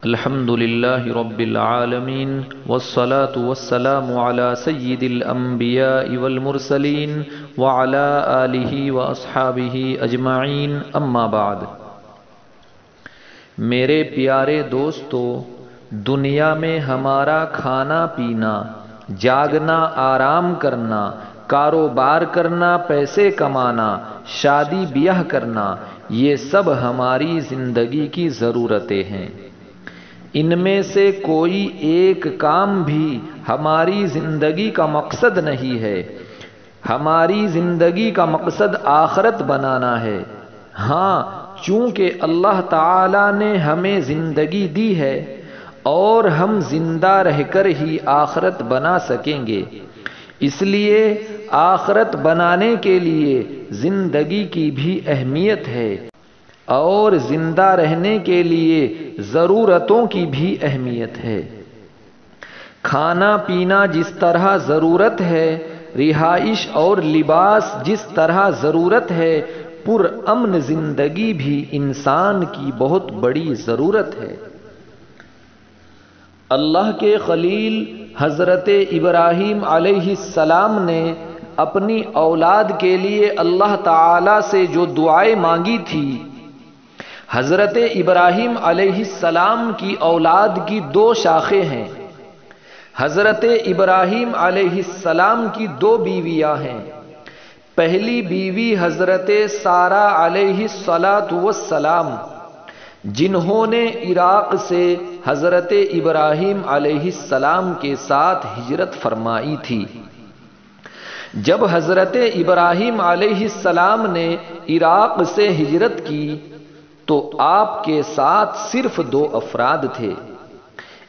الحمد لله رب العالمين والصلاة والسلام على سيد الأنبياء والمرسلين وعلى آله وأصحابه أجمعين أما بعد۔ میرے پیارے دوستو، دنیا میں ہمارا کھانا پینا، جاگنا، آرام کرنا، کاروبار کرنا، پیسے کمانا، شادی بیاہ کرنا، یہ سب ہماری زندگی کی ضرورتیں ہیں۔ ان میں سے کوئی ایک کام بھی ہماری زندگی کا مقصد نہیں ہے۔ ہماری زندگی کا مقصد آخرت بنانا ہے۔ ہاں، چونکہ اللہ تعالی نے ہمیں زندگی دی ہے اور ہم زندہ رہ کر ہی آخرت بنا سکیں گے، اس لیے آخرت بنانے کے لیے زندگی کی بھی اہمیت ہے اور زندہ رہنے کے لیے ضرورتوں کی بھی اہمیت ہے۔ کھانا پینا جس طرح ضرورت ہے، رہائش اور لباس جس طرح ضرورت ہے، پرامن زندگی بھی انسان کی بہت بڑی ضرورت ہے۔ اللہ کے خلیل حضرت ابراہیم علیہ السلام نے اپنی اولاد کے لیے اللہ تعالی سے جو دعائیں مانگی تھی، حضرت ابراہیم علیہ السلام کی اولاد کی دو شاخیں ہیں۔ حضرت ابراہیم علیہ السلام کی دو بیویاں ہیں۔ پہلی بیوی حضرت سارہ علیہ السلام، جنہوں نے عراق سے حضرت ابراہیم علیہ السلام کے ساتھ ہجرت فرمائی تھی۔ جب حضرت ابراہیم علیہ السلام نے عراق سے ہجرت کی تو آپ کے ساتھ صرف دو افراد تھے۔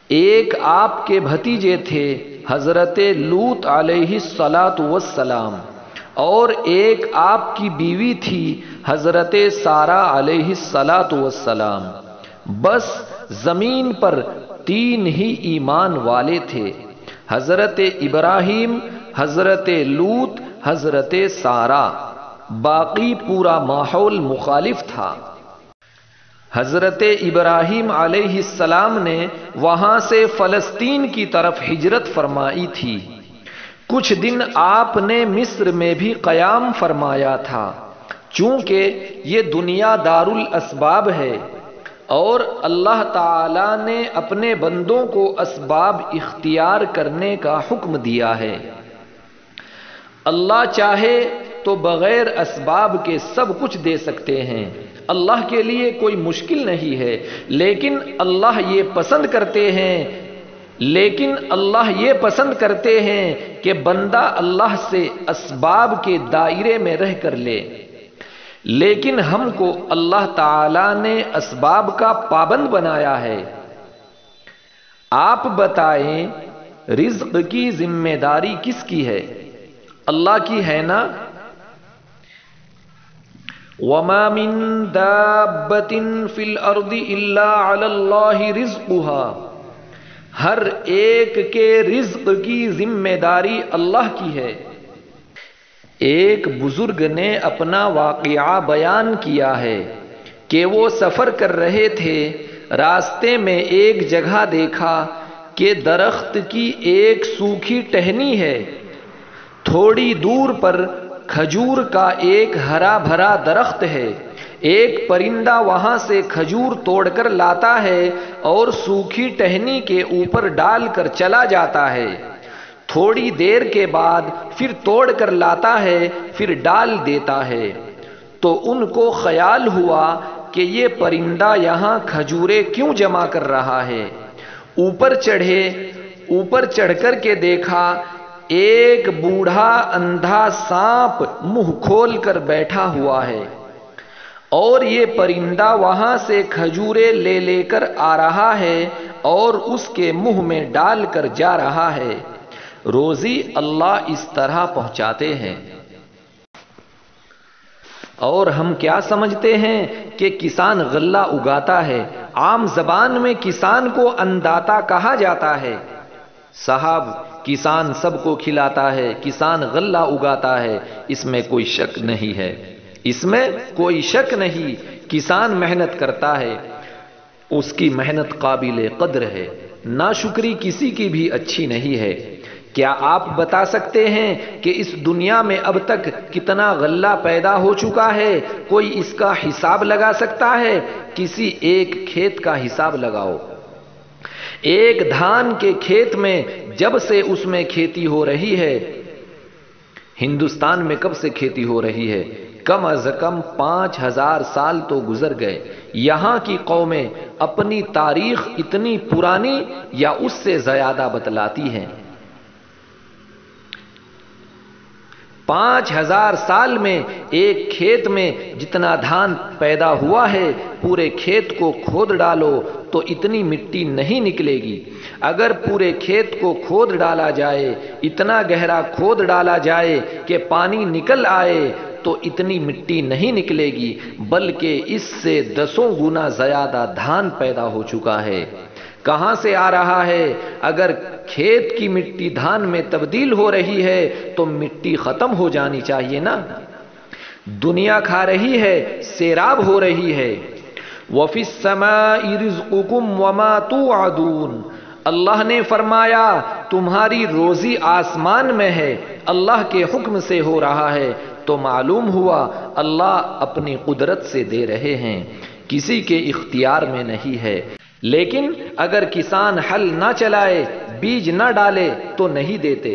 ایک آپ کے بھتیجے تھے حضرت لوط علیہ السلام، اور ایک آپ کی بیوی تھی حضرت سارہ علیہ السلام۔ بس زمین پر تین ہی ایمان والے تھے، حضرت ابراہیم، حضرت لوط، حضرت سارہ۔ باقی پورا ماحول مخالف تھا۔ حضرت ابراہیم علیہ السلام نے وہاں سے فلسطین کی طرف ہجرت فرمائی تھی۔ کچھ دن آپ نے مصر میں بھی قیام فرمایا تھا، چونکہ یہ دنیا دار الاسباب ہے اور اللہ تعالی نے اپنے بندوں کو اسباب اختیار کرنے کا حکم دیا ہے۔ اللہ چاہے تو بغیر اسباب کے سب کچھ دے سکتے ہیں، اللہ کے لیے کوئی مشکل نہیں ہے، لیکن اللہ یہ پسند کرتے ہیں کہ بندہ اللہ سے اسباب کے دائرے میں رہ کر لے۔ لیکن ہم کو اللہ تعالی نے اسباب کا پابند بنایا ہے۔ آپ بتائیں، رزق کی ذمہ داری کس کی ہے؟ اللہ کی ہے نا؟ وَمَا مِن دَابَّةٍ فِي الْأَرْضِ إِلَّا عَلَى اللَّهِ رِزْقُهَا۔ ہر ایک کے رزق کی ذمہ داری اللہ کی ہے۔ ایک بزرگ نے اپنا واقعہ بیان کیا ہے کہ وہ سفر کر رہے تھے، راستے میں ایک جگہ دیکھا کہ درخت کی ایک سوکھی ٹہنی ہے، تھوڑی دور پر کھجور کا ایک ہرا بھرا درخت ہے۔ ایک پرندہ وہاں سے کھجور توڑ کر لاتا ہے اور سوکھی ٹہنی کے اوپر ڈال کر چلا جاتا ہے۔ تھوڑی دیر کے بعد پھر توڑ کر لاتا ہے، پھر ڈال دیتا ہے۔ تو ان کو خیال ہوا کہ یہ پرندہ یہاں کھجوریں کیوں جمع کر رہا ہے؟ اوپر چڑھ کر کے دیکھا، ایک بوڑھا اندھا سانپ منہ کھول کر بیٹھا ہوا ہے اور یہ پرندہ وہاں سے کھجوریں لے کر آ رہا ہے اور اس کے منہ میں ڈال کر جا رہا ہے۔ روزی اللہ اس طرح پہنچاتے ہیں۔ اور ہم کیا سمجھتے ہیں کہ کسان غلہ اگاتا ہے؟ عام زبان میں کسان کو انداتا کہا جاتا ہے۔ صاحب، کسان سب کو کھلاتا ہے، کسان غلہ اگاتا ہے، اس میں کوئی شک نہیں ہے، اس میں کوئی شک نہیں، کسان محنت کرتا ہے۔ اس کی محنت قابل قدر ہے، ناشکری کسی کی بھی اچھی نہیں ہے۔ کیا آپ بتا سکتے ہیں کہ اس دنیا میں اب تک کتنا غلہ پیدا ہو چکا ہے؟ کوئی اس کا حساب لگا سکتا ہے؟ کسی ایک کھیت کا حساب لگاؤ۔ ایک دھان کے کھیت میں جب سے اس میں کھیتی ہو رہی ہے، ہندوستان میں کب سے کھیتی ہو رہی ہے؟ کم از کم 5000 سال تو گزر گئے۔ یہاں کی قومیں اپنی تاریخ اتنی پرانی یا اس سے زیادہ بتلاتی ہیں۔ 5000 سال میں ایک کھیت میں جتنا دھان پیدا ہوا ہے، پورے کھیت کو کھود ڈالو تو اتنی مٹی نہیں نکلے گی۔ اگر پورے کھیت کو کھود ڈالا جائے، اتنا گہرا کھود ڈالا جائے کہ پانی نکل آئے، تو اتنی مٹی نہیں نکلے گی، بلکہ اس سے 10 گنا زیادہ دھان پیدا ہو چکا ہے۔ کہاں سے آ رہا ہے؟ اگر کھیت کی مٹی دھان میں تبدیل ہو رہی ہے تو مٹی ختم ہو جانی چاہیے نا۔ دنیا کھا رہی ہے، سیراب ہو رہی ہے۔ وَفِي السَّمَاءِ رِزْقُكُمْ وَمَا تُوعَدُونَ، اللہ نے فرمایا تمہاری روزی آسمان میں ہے، اللہ کے حکم سے ہو رہا ہے۔ تو معلوم ہوا اللہ اپنی قدرت سے دے رہے ہیں، کسی کے اختیار میں نہیں ہے۔ لیکن اگر کسان حل نہ چلائے، بیج نہ ڈالے تو نہیں دیتے،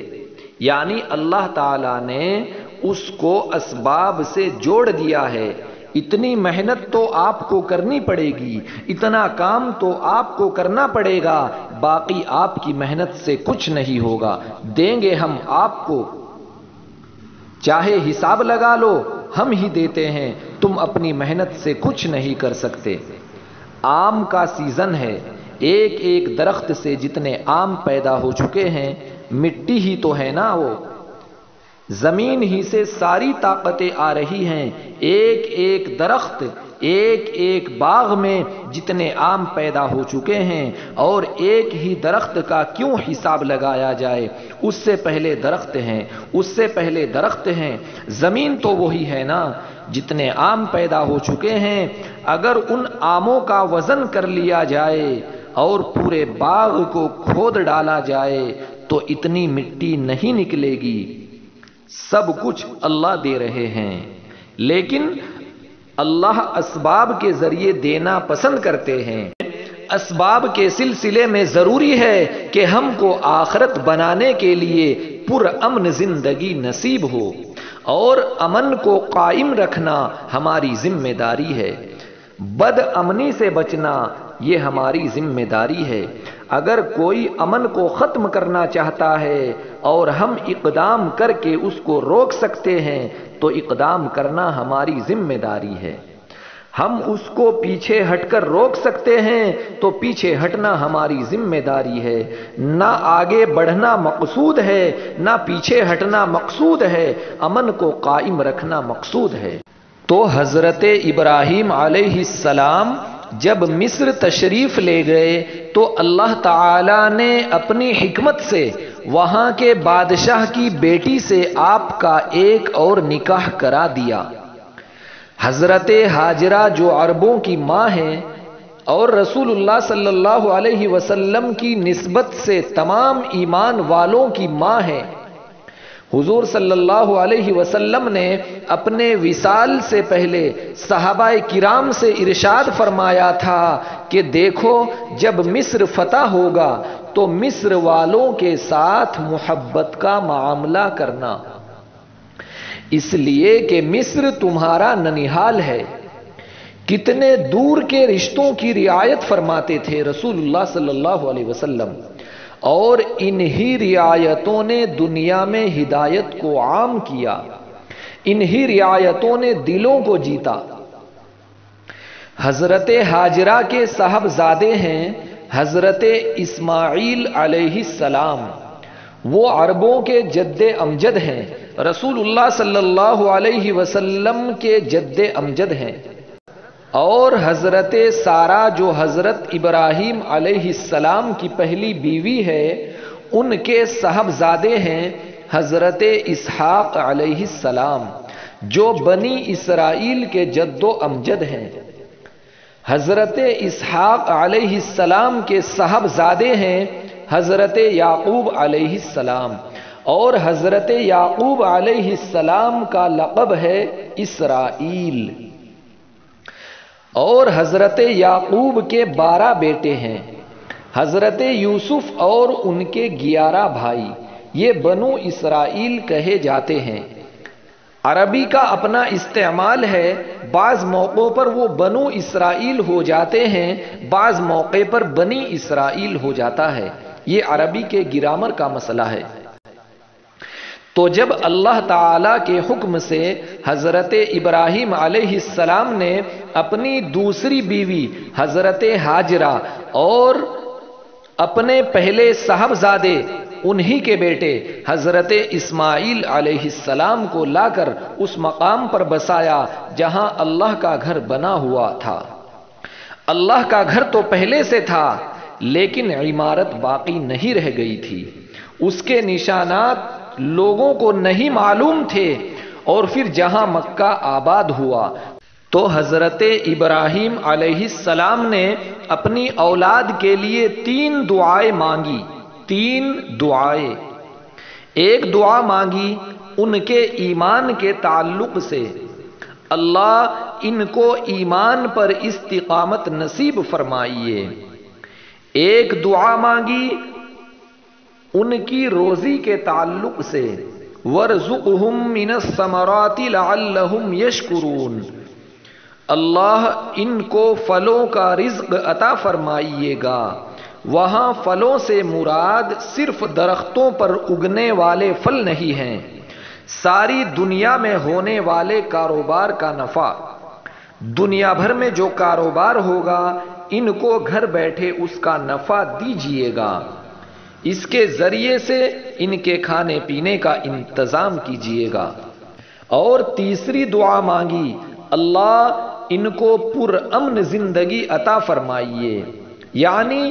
یعنی اللہ تعالی نے اس کو اسباب سے جوڑ دیا ہے۔ اتنی محنت تو آپ کو کرنی پڑے گی، اتنا کام تو آپ کو کرنا پڑے گا، باقی آپ کی محنت سے کچھ نہیں ہوگا، دیں گے ہم آپ کو، چاہے حساب لگا لو، ہم ہی دیتے ہیں، تم اپنی محنت سے کچھ نہیں کر سکتے۔ آم کا سیزن ہے، ایک ایک درخت سے جتنے آم پیدا ہو چکے ہیں، مٹی ہی تو ہے نا، وہ زمین ہی سے ساری طاقتیں آ رہی ہیں۔ ایک ایک درخت، ایک ایک باغ میں جتنے آم پیدا ہو چکے ہیں، اور ایک ہی درخت کا کیوں حساب لگایا جائے؟ اس سے پہلے درخت ہیں، اس سے پہلے درخت ہیں، زمین تو وہی ہے نا۔ جتنے آم پیدا ہو چکے ہیں، اگر ان آموں کا وزن کر لیا جائے اور پورے باغ کو کھود ڈالا جائے تو اتنی مٹی نہیں نکلے گی۔ سب کچھ اللہ دے رہے ہیں، لیکن اللہ اسباب کے ذریعے دینا پسند کرتے ہیں۔ اسباب کے سلسلے میں ضروری ہے کہ ہم کو آخرت بنانے کے لیے پرامن زندگی نصیب ہو، اور امن کو قائم رکھنا ہماری ذمہ داری ہے۔ بد امنی سے بچنا یہ ہماری ذمہ داری ہے۔ اگر کوئی امن کو ختم کرنا چاہتا ہے اور ہم اقدام کر کے اس کو روک سکتے ہیں تو اقدام کرنا ہماری ذمہ داری ہے۔ ہم اس کو پیچھے ہٹ کر روک سکتے ہیں تو پیچھے ہٹنا ہماری ذمہ داری ہے۔ نہ آگے بڑھنا مقصود ہے، نہ پیچھے ہٹنا مقصود ہے، امن کو قائم رکھنا مقصود ہے۔ تو حضرت ابراہیم علیہ السلام جب مصر تشریف لے گئے تو اللہ تعالی نے اپنی حکمت سے وہاں کے بادشاہ کی بیٹی سے آپ کا ایک اور نکاح کرا دیا۔ حضرت ہاجرہ جو عربوں کی ماں ہیں اور رسول اللہ صلی اللہ علیہ وسلم کی نسبت سے تمام ایمان والوں کی ماں ہیں، حضور صلی اللہ علیہ وسلم نے اپنے وصال سے پہلے صحابہ کرام سے ارشاد فرمایا تھا کہ دیکھو جب مصر فتح ہوگا تو مصر والوں کے ساتھ محبت کا معاملہ کرنا، اس لیے کہ مصر تمہارا ننیحال ہے۔ کتنے دور کے رشتوں کی رعایت فرماتے تھے رسول اللہ صلی اللہ علیہ وسلم، اور انہی رعایتوں نے دنیا میں ہدایت کو عام کیا، انہی رعایتوں نے دلوں کو جیتا۔ حضرت ہاجرہ کے صاحبزادے ہیں حضرت اسماعیل علیہ السلام، وہ عربوں کے جد امجد ہیں، رسول اللہ صلی اللہ علیہ وسلم کے جد امجد ہیں۔ اور حضرت سارہ جو حضرت ابراہیم علیہ السلام کی پہلی بیوی ہے، ان کے صاحبزادے ہیں حضرت اسحاق علیہ السلام، جو بنی اسرائیل کے جد و امجد ہیں۔ حضرت اسحاق علیہ السلام کے صاحبزادے ہیں حضرت یعقوب علیہ السلام، اور حضرت یعقوب علیہ السلام کا لقب ہے اسرائیل، اور حضرت یعقوب کے 12 بیٹے ہیں، حضرت یوسف اور ان کے 11 بھائی، یہ بنو اسرائیل کہے جاتے ہیں۔ عربی کا اپنا استعمال ہے، بعض موقعوں پر وہ بنو اسرائیل ہو جاتے ہیں، بعض موقع پر بنی اسرائیل ہو جاتا ہے، یہ عربی کے گرامر کا مسئلہ ہے۔ تو جب اللہ تعالی کے حکم سے حضرت ابراہیم علیہ السلام نے اپنی دوسری بیوی حضرت ہاجرہ اور اپنے پہلے صاحبزادے انہی کے بیٹے حضرت اسماعیل علیہ السلام کو لا کر اس مقام پر بسایا جہاں اللہ کا گھر بنا ہوا تھا۔ اللہ کا گھر تو پہلے سے تھا، لیکن عمارت باقی نہیں رہ گئی تھی، اس کے نشانات لوگوں کو نہیں معلوم تھے، اور پھر جہاں مکہ آباد ہوا تو حضرت ابراہیم علیہ السلام نے اپنی اولاد کے لیے 3 دعائیں مانگی، 3 دعائیں۔ ایک دعا مانگی ان کے ایمان کے تعلق سے، اللہ ان کو ایمان پر استقامت نصیب فرمائیے۔ ایک دعا مانگی ان کی روزی کے تعلق سے، وَارْزُقْهُم مِّنَ الثَّمَرَاتِ لَعَلَّهُمْ يَشْكُرُونَ، اللہ ان کو پھلوں کا رزق عطا فرمائیے گا۔ وہاں پھلوں سے مراد صرف درختوں پر اگنے والے پھل نہیں ہیں، ساری دنیا میں ہونے والے کاروبار کا نفع، دنیا بھر میں جو کاروبار ہوگا ان کو گھر بیٹھے اس کا نفع دیجیے گا، اس کے ذریعے سے ان کے کھانے پینے کا انتظام کیجیے گا۔ اور تیسری دعا مانگی، اللہ ان کو پرامن زندگی عطا فرمائیے، یعنی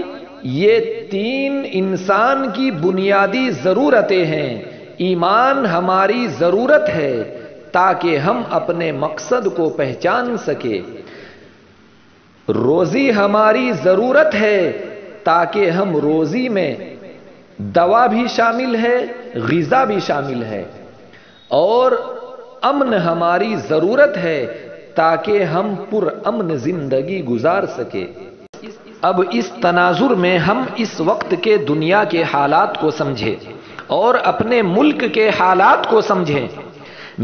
یہ 3 انسان کی بنیادی ضرورتیں ہیں۔ ایمان ہماری ضرورت ہے تاکہ ہم اپنے مقصد کو پہچان سکیں، روزی ہماری ضرورت ہے تاکہ ہم روزی میں دوا بھی شامل ہے، غذا بھی شامل ہے، اور امن ہماری ضرورت ہے تاکہ ہم پرامن زندگی گزار سکیں۔ اب اس تناظر میں ہم اس وقت کے دنیا کے حالات کو سمجھیں اور اپنے ملک کے حالات کو سمجھیں۔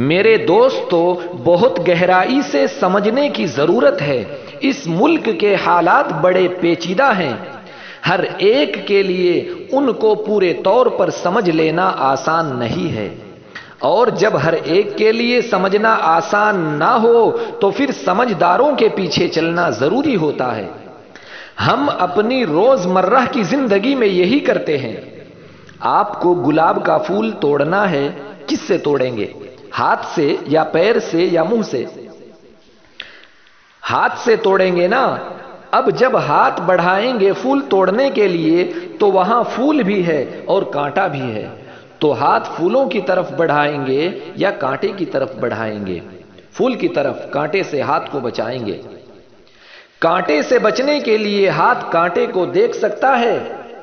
میرے دوستو، بہت گہرائی سے سمجھنے کی ضرورت ہے۔ اس ملک کے حالات بڑے پیچیدہ ہیں، ہر ایک کے لیے ان کو پورے طور پر سمجھ لینا آسان نہیں ہے، اور جب ہر ایک کے لیے سمجھنا آسان نہ ہو تو پھر سمجھداروں کے پیچھے چلنا ضروری ہوتا ہے۔ ہم اپنی روزمرہ کی زندگی میں یہی کرتے ہیں۔ آپ کو گلاب کا پھول توڑنا ہے، کس سے توڑیں گے؟ ہاتھ سے یا پیر سے یا منہ سے؟ ہاتھ سے توڑیں گے نا۔ اب جب ہاتھ بڑھائیں گے پھول توڑنے کے لیے تو وہاں پھول بھی ہے اور کانٹا بھی ہے، تو ہاتھ پھولوں کی طرف بڑھائیں گے یا کانٹے کی طرف بڑھائیں گے؟ پھول کی طرف، کانٹے سے ہاتھ کو بچائیں گے۔ کانٹے سے بچنے کے لیے ہاتھ کانٹے کو دیکھ سکتا ہے؟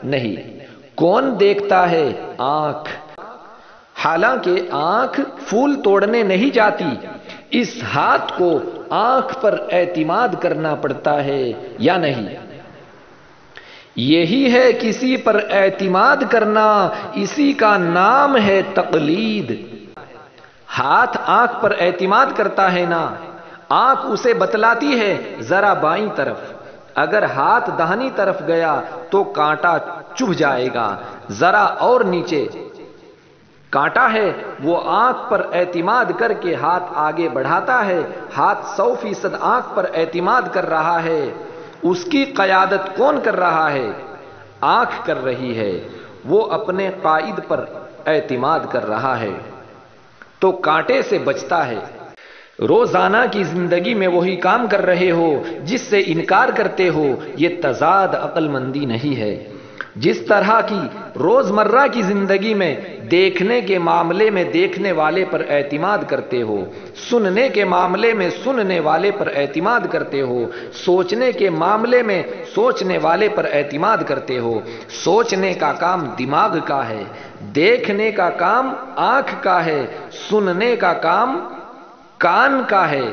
نہیں۔ کون دیکھتا ہے؟ آنکھ۔ حالانکہ آنکھ پھول توڑنے نہیں جاتی، اس ہاتھ کو آنکھ پر اعتماد کرنا پڑتا ہے یا نہیں؟ یہی ہے کسی پر اعتماد کرنا، اسی کا نام ہے تقلید۔ ہاتھ آنکھ پر اعتماد کرتا ہے نا، آنکھ اسے بتلاتی ہے ذرا بائیں طرف، اگر ہاتھ داہنی طرف گیا تو کانٹا چبھ جائے گا، ذرا اور نیچے کانٹا ہے، وہ آنکھ پر اعتماد کر کے ہاتھ آگے بڑھاتا ہے۔ ہاتھ 100% آنکھ پر اعتماد کر رہا ہے، اس کی قیادت کون کر رہا ہے؟ آنکھ کر رہی ہے، وہ اپنے قائد پر اعتماد کر رہا ہے، تو کانٹے سے بچتا ہے۔ روزانہ کی زندگی میں وہی کام کر رہے ہو جس سے انکار کرتے ہو، یہ تضاد عقل مندی نہیں ہے۔ جس طرح کی روزمرہ کی زندگی میں دیکھنے کے معاملے میں دیکھنے والے پر اعتماد کرتے ہو، سننے کے معاملے میں سننے والے پر اعتماد کرتے ہو، سوچنے کے معاملے میں سوچنے والے پر اعتماد کرتے ہو۔ سوچنے کا کام دماغ کا ہے، دیکھنے کا کام آنکھ کا ہے، سننے کا کام کان کا ہے،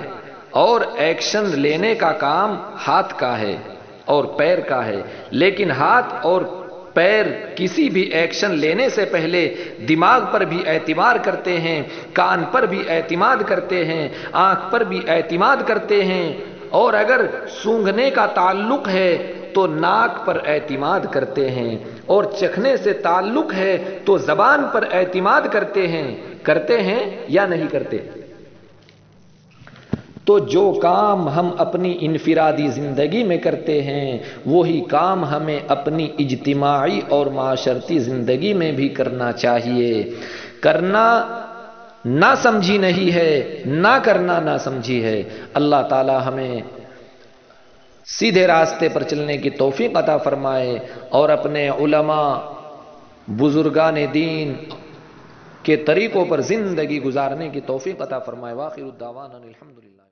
اور ایکشن لینے کا کام ہاتھ کا ہے اور پیر کا ہے۔ لیکن ہاتھ اور پیر کسی بھی ایکشن لینے سے پہلے دماغ پر بھی اعتبار کرتے ہیں، کان پر بھی اعتماد کرتے ہیں، آنکھ پر بھی اعتماد کرتے ہیں، اور اگر سونگھنے کا تعلق ہے تو ناک پر اعتماد کرتے ہیں، اور چکھنے سے تعلق ہے تو زبان پر اعتماد کرتے ہیں یا نہیں کرتے؟ تو جو کام ہم اپنی انفرادی زندگی میں کرتے ہیں وہی کام ہمیں اپنی اجتماعی اور معاشرتی زندگی میں بھی کرنا چاہیے۔ کرنا نہ سمجھی نہیں ہے، نہ کرنا نہ سمجھی ہے۔ اللہ تعالی ہمیں سیدھے راستے پر چلنے کی توفیق عطا فرمائے، اور اپنے علماء بزرگان دین کے طریقوں پر زندگی گزارنے کی توفیق عطا فرمائے۔ وآخر الدعوانا الحمدللہ۔